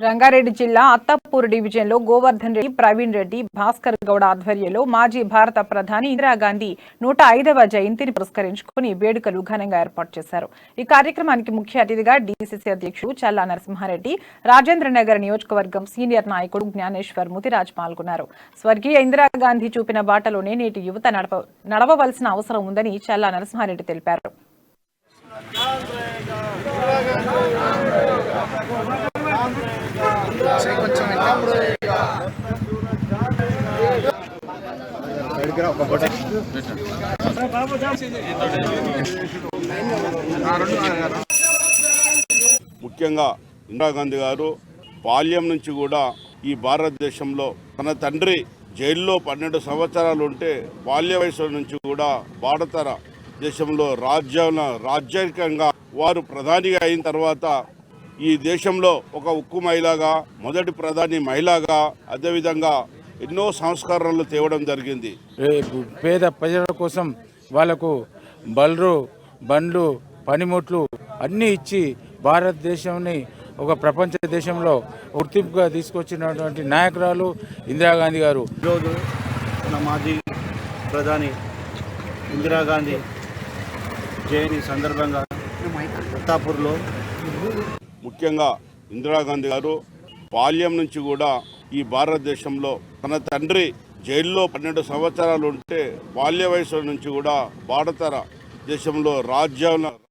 రంగారెడ్డి జిల్లా అత్తాపూర్ డివిజన్లో గోవర్ధన్ రెడ్డి, ప్రవీణ్ రెడ్డి, భాస్కర్ గౌడ ఆధ్వర్యంలో మాజీ భారత ప్రధాని ఇందిరాగాంధీ 105వ జయంతిని పురస్కరించుకుని వేడుకలు ఘనంగా ఏర్పాటు చేశారు. ఈ కార్యక్రమానికి ముఖ్య అతిథిగా డీసీసీ అధ్యక్షుడు చల్లా నరసింహారెడ్డి, రాజేంద్రనగర్ నియోజకవర్గం సీనియర్ నాయకుడు జ్ఞానేశ్వర్ ముదిరాజ్ పాల్గొన్నారు. స్వర్గీయ ఇందిరాగాంధీ చూపిన బాటలోనే నేటి యువత నడవవలసిన అవసరం ఉందని చల్లా నరసింహారెడ్డి తెలిపారు. ముఖ్యంగా ఇందిరాగాంధీ గారు బాల్యం నుంచి కూడా ఈ భారతదేశంలో తన తండ్రి జైల్లో 12 సంవత్సరాలు ఉంటే బాల్య వయసు నుంచి కూడా భారత దేశంలో రాజ్యాంగంగా వారు ప్రధానిగా అయిన తర్వాత ఈ దేశంలో ఒక ఉక్కు మహిళగా, మొదటి ప్రధాని మహిళగా, అదేవిధంగా ఎన్నో సంస్కరణలు తేవడం జరిగింది. పేద ప్రజల కోసం వాళ్లకు బండ్లు పనిముట్లు అన్నీ ఇచ్చి భారతదేశాన్ని ఒక ప్రపంచ దేశంలో గుర్తింపుగా తీసుకొచ్చినటువంటి నాయకురాలు ఇందిరాగాంధీ గారు. ఈరోజు మన మాజీ ప్రధాని ఇందిరాగాంధీ జయంతి సందర్భంగా అత్తాపూర్లో ముఖ్యంగా ఇందిరాగాంధీ గారు బాల్యం నుంచి కూడా ఈ భారతదేశంలో తన తండ్రి జైల్లో 12 సంవత్సరాలు ఉంటే బాల్య వయసు నుంచి కూడా భారత దేశంలో